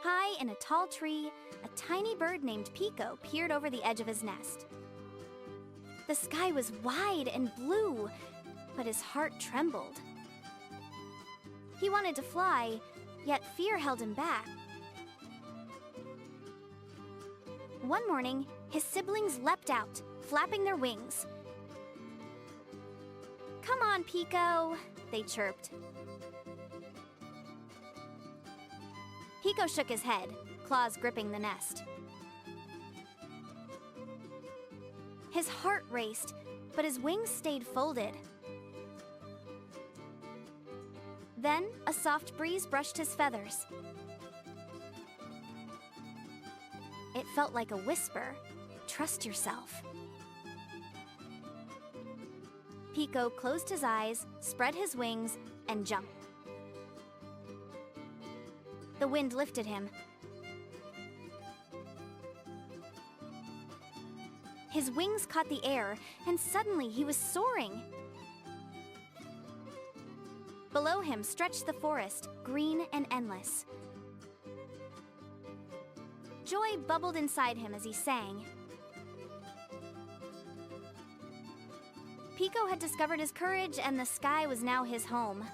High in a tall tree, a tiny bird named Piko peered over the edge of his nest. The sky was wide and blue, but his heart trembled. He wanted to fly, yet fear held him back. One morning, his siblings leapt out, flapping their wings. "Come on, Piko," they chirped. Piko shook his head, claws gripping the nest. His heart raced, but his wings stayed folded. Then, a soft breeze brushed his feathers. It felt like a whisper, "Trust yourself." Piko closed his eyes, spread his wings, and jumped. The wind lifted him. His wings caught the air, and suddenly he was soaring. Below him stretched the forest, green and endless. Joy bubbled inside him as he sang. Piko had discovered his courage, and the sky was now his home.